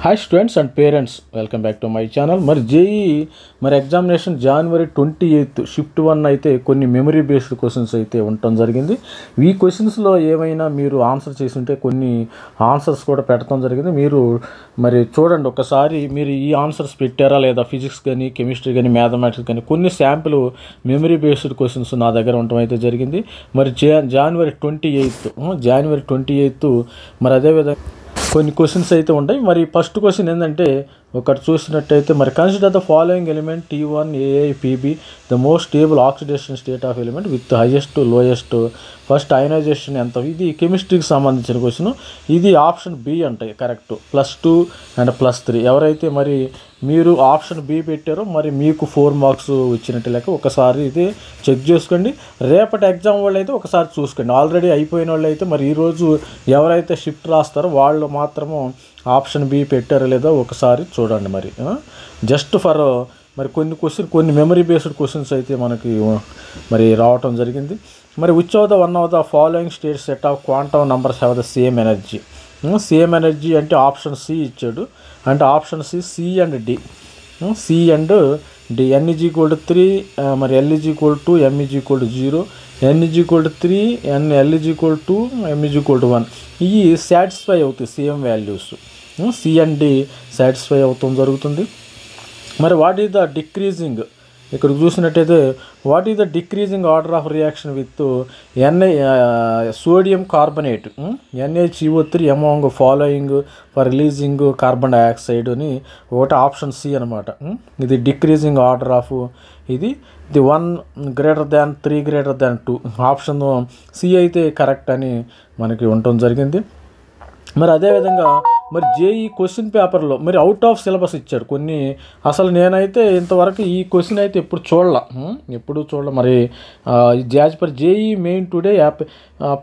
Hi students and parents, welcome back to my channel. మరి JEE examination January 28 shift 1 అయితే కొన్ని memory based questions అయితే ఉండటం జరిగింది. ఈ క్వశ్చన్స్లో ఏమైనా మీరు ఆన్సర్ చేసి ఉంటే కొన్ని ఆన్సర్స్ కూడా పెట్టడం జరిగింది. మీరు మరి చూడండి ఒకసారి, మీరు ఈ ఆన్సర్స్ పెట్టారా లేదా, ఫిజిక్స్ కానీ కెమిస్ట్రీ కానీ మ్యాథమెటిక్స్ కానీ కొన్ని శాంపుల్ మెమరీ బేస్డ్ క్వశ్చన్స్ నా దగ్గర ఉండటం అయితే జరిగింది. మరి January 28 మరి అదేవిధంగా కొన్ని క్వశ్చన్స్ అయితే ఉంటాయి. మరి ఫస్ట్ క్వశ్చన్ ఏంటంటే, ఒకటి చూసినట్టయితే మరి consider the following element T1 AIPB the most stable oxidation state of element with highest to lowest first ionisation ఎంత. ఇది కెమిస్ట్రీకి సంబంధించిన క్వశ్చన్. ఇది ఆప్షన్ బి అంటాయి కరెక్ట్, +2 అండ్ +3. ఎవరైతే మరి మీరు ఆప్షన్ బి పెట్టారో మరి మీకు 4 మార్క్స్ వచ్చినట్టు లెక్క. ఒకసారి ఇది చెక్ చేసుకోండి. రేపటి ఎగ్జామ్ వాళ్ళు అయితే ఒకసారి చూసుకోండి. ఆల్రెడీ అయిపోయిన వాళ్ళు అయితే మరి ఈరోజు ఎవరైతే షిఫ్ట్ రాస్తారో వాళ్ళు మాత్రము ఆప్షన్ బి పెట్టారో లేదో ఒకసారి చూడండి. మరి జస్ట్ ఫర్ మరి కొన్ని మెమరీ బేస్డ్ క్వశ్చన్స్ అయితే మనకి మరి రావటం జరిగింది. మరి which of the one of the following state set of quantum numbers have the same energy. Same energy అంటే ఆప్షన్ సి ఇచ్చాడు. అంటే option C and D. C and D. n=3, మరి l=2, m=0, n=3, l=2, m=1. ఇవి satisfy అవుతాయి, same values. C and D satisfy అవుతాం జరుగుతుంది. మరి what is the decreasing, ఇక్కడ చూసినట్టయితే what is the decreasing order of reaction with sodium carbonate NaCO3 among following for releasing carbon dioxide అని ఒకటి option C అనమాట. ఇది డిక్రీజింగ్ ఆర్డర్ ఆఫ్ ఇది 1 > 3 > 2. ఆప్షన్ సి అయితే కరెక్ట్ అని మనకి ఉండటం జరిగింది. మరి అదేవిధంగా మరి జేఈ క్వశ్చన్ పేపర్లో మరి అవుట్ ఆఫ్ సిలబస్ ఇచ్చాడు కొన్ని. అసలు నేనైతే ఇంతవరకు ఈ క్వశ్చన్ అయితే ఎప్పుడు చూడాల. మరి as per JEE main today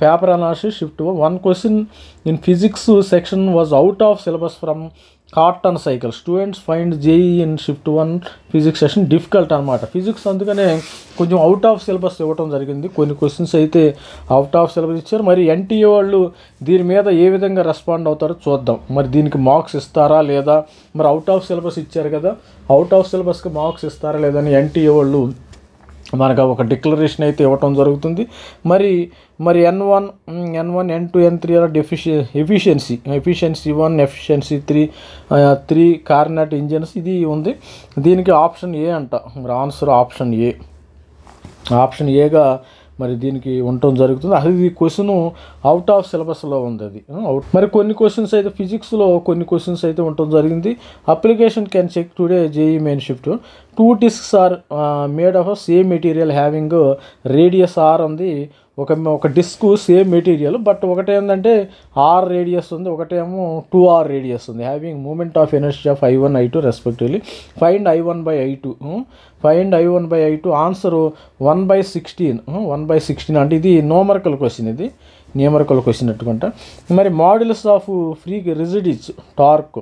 paper analysis shift 1 question in physics section was out of syllabus from Carnot cycle. Students find JEE in shift 1 physics session difficult అనమాట. ఫిజిక్స్ అందుకనే కొంచెం అవుట్ ఆఫ్ సిలబస్ ఇవ్వటం జరిగింది. కొన్ని questions అయితే out of syllabus ఇచ్చారు. మరి NTA వాళ్ళు దీని మీద ఏ విధంగా రెస్పాండ్ అవుతారో చూద్దాం. మరి దీనికి మార్క్స్ ఇస్తారా లేదా, మరి అవుట్ ఆఫ్ సిలబస్ ఇచ్చారు కదా, అవుట్ ఆఫ్ సిలబస్కి మార్క్స్ ఇస్తారా లేదని ఎన్టీఏ వాళ్ళు మనకు ఒక డిక్లరేషన్ అయితే ఇవ్వటం జరుగుతుంది. మరి N1, N2, N3 efficiency 1, efficiency 3 కార్నెట్ engines ఇది ఉంది. దీనికి ఆప్షన్ ఏ అంట. మరి ఆన్సర్ ఆప్షన్ ఏగా మరి దీనికి ఉండటం జరుగుతుంది. అది క్వశ్చన్ అవుట్ ఆఫ్ సిలబస్లో ఉంది. అది మరి కొన్ని క్వశ్చన్స్ అయితే ఫిజిక్స్లో కొన్ని క్వశ్చన్స్ అయితే ఉండటం జరిగింది. Application can check today JEE main shift 2 discs are made of same material having radius R ఉంది. ఒక డిస్క్ సేమ్ మెటీరియల్, బట్ ఒకటి ఏంటంటే R రేడియస్ ఉంది, ఒకటేమో 2R రేడియస్ ఉంది. Having moment of energy of I1 I2 respectively. Find I1/I2. Answer 1/16 అంటే ఇది numerical question. ఇది న్యూమరికల్ క్వశ్చన్ అట్టుకుంటా. మరి modulus of free rigidity torque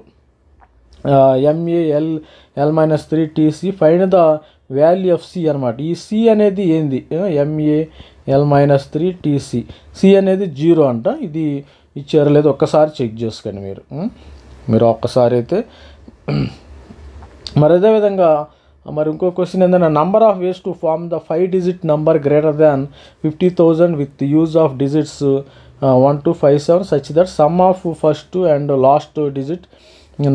MAL-3TC. Find the value of C అనమాట. ఈ సి అనేది ఏంది, MAL-3TC. సి అనేది 0 అంట. ఇది ఇచ్చారో లేదో ఒక్కసారి చెక్ చేసుకోండి మీరు ఒక్కసారి అయితే. మరి అదేవిధంగా మరి ఇంకో క్వశ్చన్ ఏంటంటే, number of ways to form the 5-digit number > 50,000 with use of digits 1 to 57 such that sum of first and last digit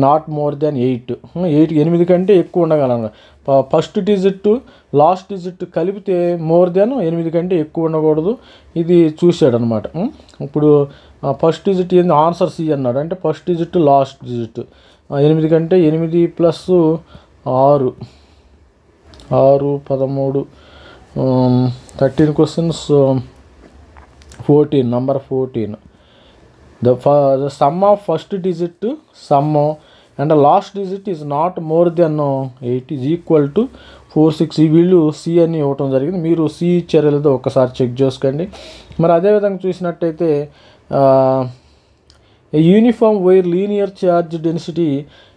not more than 8 కంటే ఎక్కువ ఉండగలను. ఫస్ట్ డిజిట్ లాస్ట్ డిజిట్ కలిపితే మోర్ దెన్ 8 కంటే ఎక్కువ ఉండకూడదు. ఇది చూశాడు అనమాట. ఇప్పుడు ఫస్ట్ డిజిట్ ఏంది, ఆన్సర్ సి అన్నాడు. అంటే ఫస్ట్ డిజిట్ లాస్ట్ డిజిట్ 8 కంటే 8 + 6 13 13 questions 14 number 14. The sum of first digit and the last digit is not more than 8 is equal to 46. ఈ వీళ్ళు సి అని ఇవ్వటం జరిగింది. మీరు సి ఇచ్చారో లేదో ఒకసారి చెక్ చేసుకోండి. మరి అదేవిధంగా చూసినట్టయితే uniform wire linear charge density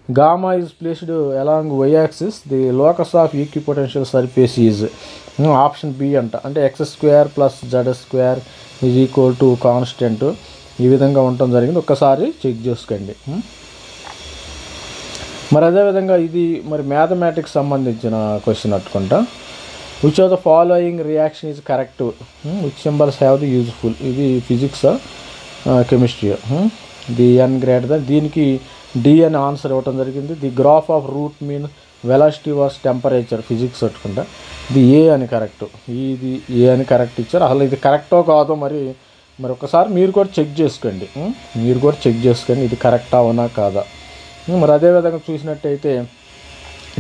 gamma is placed along y-axis the locus of equipotential surface is option B అంట. అంటే x² + z² = కాన్స్టెంట్. ఈ విధంగా ఉండటం జరిగింది. ఒక్కసారి చెక్ చేసుకోండి. మరి అదేవిధంగా ఇది మరి మ్యాథమెటిక్స్ సంబంధించిన క్వశ్చన్ అనుకుంటా. Which of the following reaction is correct, which symbols have the useful. ఇది physics chemistry. The N greater than, దీనికి డి అని ఆన్సర్ ఇవ్వటం జరిగింది. The graph of root mean velocity versus temperature physics పెట్టుకుంటా. ఇది ఏ అని కరెక్ట్, ఇది ఏ అని కరెక్ట్ ఇచ్చారు. అసలు ఇది కరెక్టో కాదో మరి ఒకసారి మీరు కూడా చెక్ చేసుకోండి. ఇది కరెక్టా అవునా కాదా. మరి అదేవిధంగా చూసినట్టయితే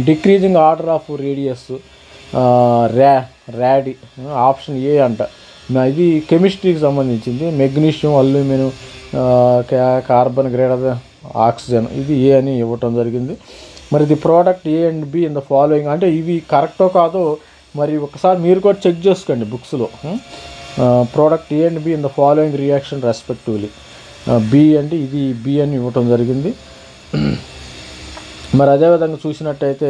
decreasing order of radius radii option A అంట. ఇది కెమిస్ట్రీకి సంబంధించింది. Magnesium, aluminium, carbon greater oxygen, ఇది ఏ అని ఇవ్వటం జరిగింది. మరి ఇది product A and B in the following, అంటే ఇవి కరెక్టో కాదో మరి ఒకసారి మీరు కూడా చెక్ చేసుకోండి బుక్స్లో. Product A and B in the following reaction respectively. B అంటే ఇది బి అని ఇవ్వటం జరిగింది. మరి అదేవిధంగా చూసినట్టయితే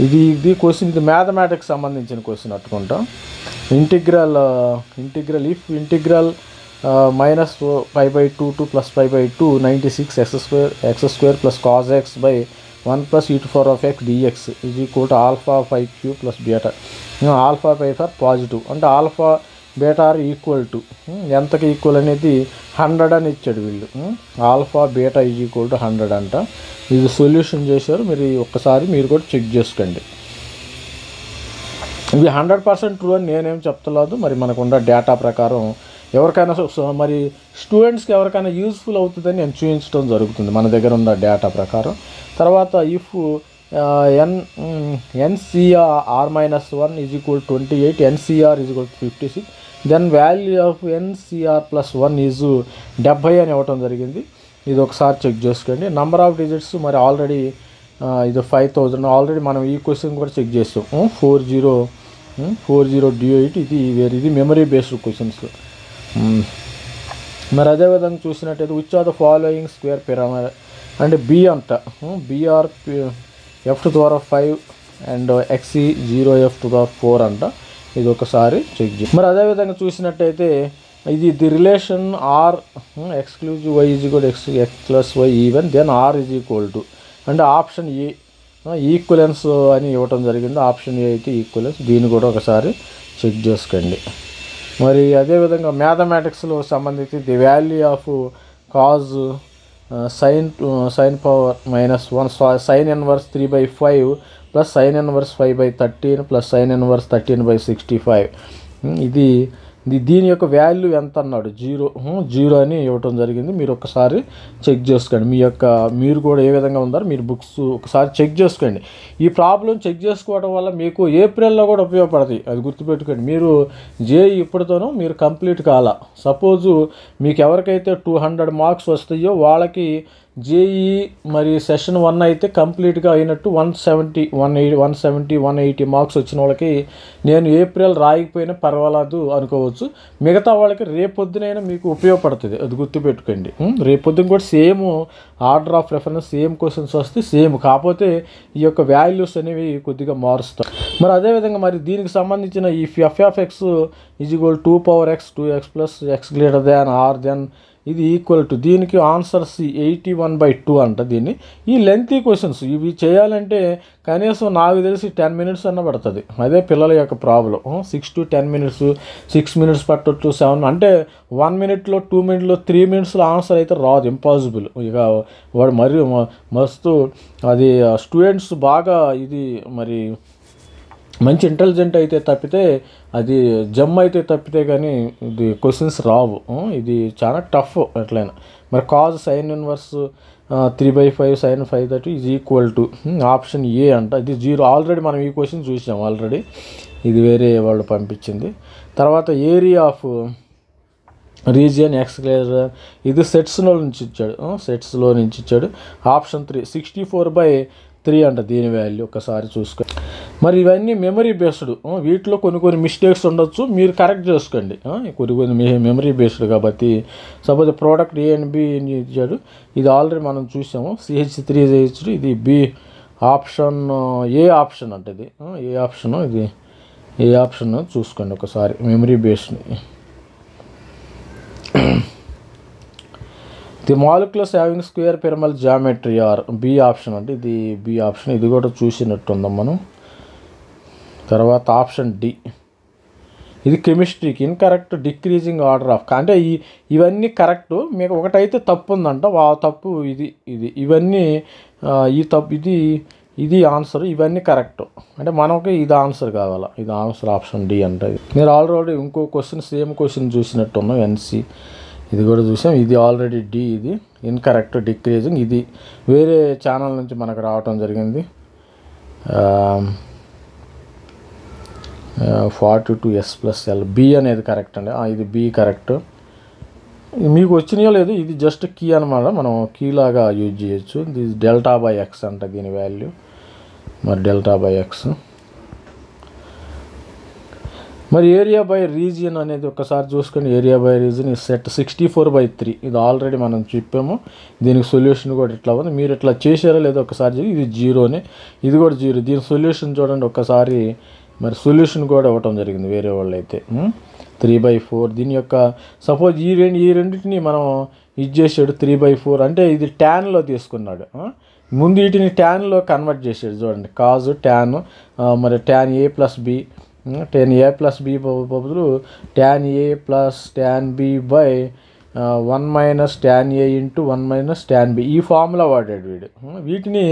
ఇది క్వశ్చన్, ఇది మ్యాథమెటిక్స్ సంబంధించిన క్వశ్చన్ అట్టుకుంటాం. Integral integral -π/2 to +π/2 96 x² plus cos x by 1 plus e⁴x dx is equal to alpha phi q plus beta. Alpha phi for positive, అంటే alpha beta are equal to ఎంతకి equal అనేది 100 అని ఇచ్చాడు వీళ్ళు. Alpha beta is equal to 100 అంట. ఇది solution చేశారు. మీరు ఒక్కసారి మీరు కూడా చెక్ చేసుకోండి. ఇది 100% ట్రూ అని నేనేం చెప్తలేదు. మరి మనకున్న డేటా ప్రకారం ఎవరికైనా మరి స్టూడెంట్స్కి ఎవరికైనా యూజ్ఫుల్ అవుతుందని నేను చూపించడం జరుగుతుంది మన దగ్గర ఉన్న డేటా ప్రకారం. తర్వాత if NCR -1 is equal to 28, NCR is equal to 56, then value of NCR +1 is 70 అని ఇవ్వటం జరిగింది. ఇది ఒకసారి చెక్ చేసుకోండి. నంబర్ ఆఫ్ డిజిట్స్ మరి ఆల్రెడీ ఇది 5000 ఆల్రెడీ మనం ఈ క్వశ్చన్ కూడా చెక్ చేస్తాం. 40D8 ఇది మెమరీ బేస్డ్ క్వశ్చన్స్. మరి అదేవిధంగా చూసినట్టయితే which are the following square pyramid, అంటే బి అంట. BR F⁵ and XE 0F⁴ అంట. ఇది ఒకసారి చెక్ చేయండి. మరి అదేవిధంగా చూసినట్టయితే ఇది the relation R exclusive y = x + y even then R is equal to, అంటే ఆప్షన్ ఏ ఈక్వలెన్స్ అని ఇవ్వటం జరిగింది. ఆప్షన్ ఏ అయితే ఈక్వలెన్స్. దీన్ని కూడా ఒకసారి చెక్ చేసుకోండి. మరి అదేవిధంగా మ్యాథమెటిక్స్లో సంబంధించి the value of cause sin power -1 sin inverse 3/5 plus sin inverse 5/13 plus sin inverse 13/65. దీని యొక్క వాల్యూ ఎంత అన్నాడు, 0 అని ఇవ్వటం జరిగింది. మీరు ఒకసారి చెక్ చేసుకోండి. మీరు కూడా ఏ విధంగా ఉన్నారో మీరు బుక్స్ ఒకసారి చెక్ చేసుకోండి. ఈ ప్రాబ్లం చెక్ చేసుకోవడం వల్ల మీకు ఏప్రిల్లో కూడా ఉపయోగపడుతుంది. అది గుర్తుపెట్టుకోండి. మీరు జేఈ ఇప్పటితోనూ మీరు కంప్లీట్ కాల. సపోజు మీకు ఎవరికైతే 200 మార్క్స్ వస్తాయో వాళ్ళకి జేఈ మరి సెషన్ 1 అయితే కంప్లీట్గా అయినట్టు 170, 180 మార్క్స్ వచ్చిన వాళ్ళకి నేను ఏప్రిల్ రాయకపోయినా పర్వాలేదు అనుకోవచ్చు. మిగతా వాళ్ళకి రేపొద్దునైనా మీకు ఉపయోగపడుతుంది. అది గుర్తుపెట్టుకోండి. రేపొద్దున కూడా same order of reference same questions వస్తే సేమ్, కాకపోతే ఈ యొక్క వాల్యూస్ అనేవి కొద్దిగా మారుస్తాం. మరి అదేవిధంగా మరి దీనికి సంబంధించిన ఈ f(x) = 2^x 2x + x > r ఇది ఈక్వల్ టు, దీనికి ఆన్సర్ C 81/2 అంట. దీన్ని ఈ లెంతీ క్వశ్చన్స్ ఇవి చేయాలంటే కనీసం నాకు తెలిసి 10 minutes అన్న పడుతుంది. అదే పిల్లల యొక్క ప్రాబ్లం. 6 to 10 minutes, 6 minutes పట్టొచ్చు, 7 అంటే 1 minute, 2 minutes, 3 minutes ఆన్సర్ అయితే రాదు, ఇంపాసిబుల్. ఇక వాడు మరి మస్తు అది స్టూడెంట్స్ బాగా ఇది మరి మంచి ఇంటెలిజెంట్ అయితే తప్పితే, అది జమ్ అయితే తప్పితే కానీ ఇది క్వశ్చన్స్ రావు. ఇది చాలా టఫ్ ఎట్లయినా. మరి cause sin inverse 3/5 sin 530 is equal to option A అంట. ఇది 0. ఆల్రెడీ మనం ఈ క్వశ్చన్ చూసాం ఆల్రెడీ. ఇది వేరే వాళ్ళు పంపించింది. తర్వాత ఏరియా ఆఫ్ రీజియన్ ఎక్స్ ఇది సెట్స్లో నుంచి ఇచ్చాడు. ఆప్షన్ 3 64/3 అంట దీని వాల్యూ. ఒకసారి చూసుకో. మరి ఇవన్నీ మెమరీ బేస్డ్. వీటిలో కొన్ని మిస్టేక్స్ ఉండొచ్చు, మీరు కరెక్ట్ చేసుకోండి. కొన్ని మెమరీ బేస్డ్ కాబట్టి suppose product A and B ఇచ్చాడు. ఇది ఆల్రెడీ మనం చూసాము. CH3 ఇది బి ఆప్షన్, ఏ ఆప్షన్ అంటే ఇది ఏ ఆప్షన్ చూసుకోండి ఒకసారి memory based. The moleculars having square pyramidal geometry are B option అంటే ఇది బి ఆప్షన్, ఇది కూడా చూసినట్టుందాం మనం. తర్వాత ఆప్షన్ డి, ఇది కెమిస్ట్రీకి ఇన్కరెక్ట్ డిక్రీజింగ్ ఆర్డర్ ఆఫ్, అంటే ఇవన్నీ కరెక్ట్, మీకు ఒకటైతే తప్పు ఉందంట, ఆ తప్పు ఇది ఇది ఇవన్నీ ఈ తప్పు ఇది ఆన్సర్, ఇవన్నీ కరెక్ట్, అంటే మనకి ఇది ఆన్సర్ కావాలా, ఇది ఆన్సర్ ఆప్షన్ డి అంటది. మీరు ఆల్రెడీ ఇంకో క్వశ్చన్ సేమ్ క్వశ్చన్ చూసినట్టున్నాం ఎన్సి, ఇది కూడా చూసాం, ఇది ఆల్రెడీ డి, ఇది ఇన్కరెక్ట్ డిక్రీజింగ్, ఇది వేరే ఛానల్ నుంచి మనకు రావటం జరిగింది. 42S+L బి అనేది కరెక్ట్ అండి, ఇది బి కరెక్ట్. మీకు వచ్చినాయో లేదు, ఇది జస్ట్ కీ అనమాట, మనం కీ లాగా యూజ్ చేయొచ్చు. ఇది δ/x అంట దీని వాల్యూ, మరి δ/x. మరి ఏరియా బై రీజియన్ అనేది ఒకసారి చూసుకొని, ఏరియా బై రీజియన్ ఈ సెట్ 64/3, ఇది ఆల్రెడీ మనం చెప్పాము. దీనికి సొల్యూషన్ కూడా ఇట్లా ఉంది, మీరు ఇట్లా చేశారో లేదో ఒకసారి, ఇది జీరోనే, ఇది కూడా జీరో. దీని సొల్యూషన్ చూడండి ఒకసారి, మరి సొల్యూషన్ కూడా ఇవ్వటం జరిగింది వేరే వాళ్ళు అయితే. 3/4 దీని యొక్క సపోజ్ ఈ రెండింటిని మనం ఇది చేసాడు 3/4, అంటే ఇది ట్యాన్లో తీసుకున్నాడు. ముందు వీటిని ట్యాన్లో కన్వర్ట్ చేసాడు చూడండి, కాజు ట్యాన్, మరి tan A + B, tan A + B బదులు tan A + tan B by 1 - tan A × 1 - tan B, ఈ ఫార్ములా వాడాడు వీడు. వీటిని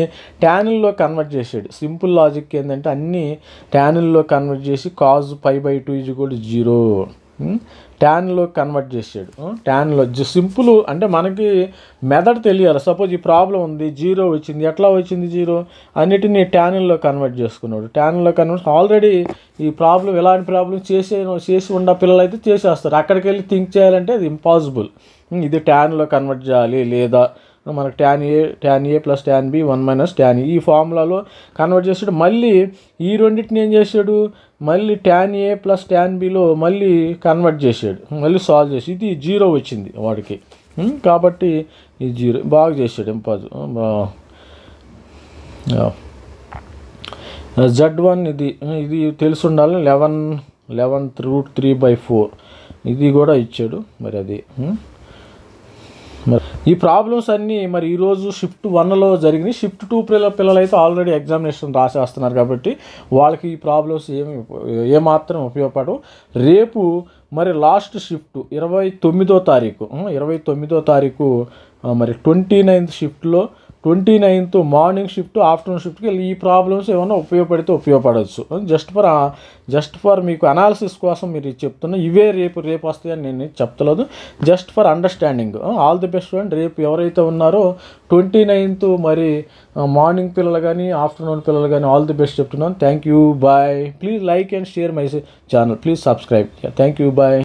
ట్యాన్లో కన్వర్ట్ చేసాడు. సింపుల్ లాజిక్ ఏంటంటే అన్నీ ట్యాన్లో కన్వర్ట్ చేసి cos π/2 = 0 ట్యాన్లో కన్వర్ట్ చేసాడు. ట్యాన్లో సింపుల్, అంటే మనకి మెథడ్ తెలియాలి. సపోజ్ ఈ ప్రాబ్లం ఉంది, 0 వచ్చింది, ఎట్లా వచ్చింది 0, అన్నిటినీ ట్యాన్లో కన్వర్ట్ చేసుకున్నాడు. ట్యాన్లో కన్వర్ట్ ఆల్రెడీ ఈ ప్రాబ్లం, ఎలాంటి ప్రాబ్లం చేసి ఉన్న పిల్లలు అయితే చేసేస్తారు. అక్కడికి వెళ్ళి థింక్ చేయాలంటే అది ఇంపాసిబుల్. ఇది ట్యాన్లో కన్వర్ట్ చేయాలి, లేదా మనకు tan A + tan B 1 - tan E, ఈ ఫార్ములాలో కన్వర్ట్ చేసాడు. మళ్ళీ ఈ రెండింటిని ఏం చేశాడు, మళ్ళీ tan A + tan Bలో మళ్ళీ కన్వర్ట్ చేసాడు, మళ్ళీ సాల్వ్ చేసి ఇది 0 వచ్చింది వాడికి. కాబట్టి ఈ 0 బాగా చేసాడు, ఇంపాసిబుల్. Z1 ఇది తెలిసి ఉండాలి, 11√3/4 ఇది కూడా ఇచ్చాడు. మరి అది మరి ఈ ప్రాబ్లమ్స్ అన్నీ మరి ఈరోజు షిఫ్ట్ 1లో జరిగినాయి. షిఫ్ట్ 2 పిల్లలు అయితే ఆల్రెడీ ఎగ్జామినేషన్ రాసేస్తున్నారు కాబట్టి వాళ్ళకి ఈ ప్రాబ్లమ్స్ ఏమాత్రం ఉపయోగపడవు. రేపు మరి లాస్ట్ షిఫ్ట్ 29వ తారీఖు మరి 29th షిఫ్ట్లో 29th మార్నింగ్ షిఫ్ట్, ఆఫ్టర్నూన్ షిఫ్ట్కి ఈ ప్రాబ్లమ్స్ ఏమైనా ఉపయోగపడవచ్చు. జస్ట్ ఫర్ మీకు అనాలిసిస్ కోసం మీరు చెప్తున్నా, ఇవే రేపు వస్తాయని నేను చెప్తలేదు, just for understanding. All the best student. రేపు ఎవరైతే ఉన్నారో 29th మరి మార్నింగ్ పిల్లలు కానీ ఆఫ్టర్నూన్ పిల్లలు కానీ ఆల్ ది బెస్ట్ చెప్తున్నాను. Thank you, bye. Please like and share my channel, please subscribe. Thank you, bye.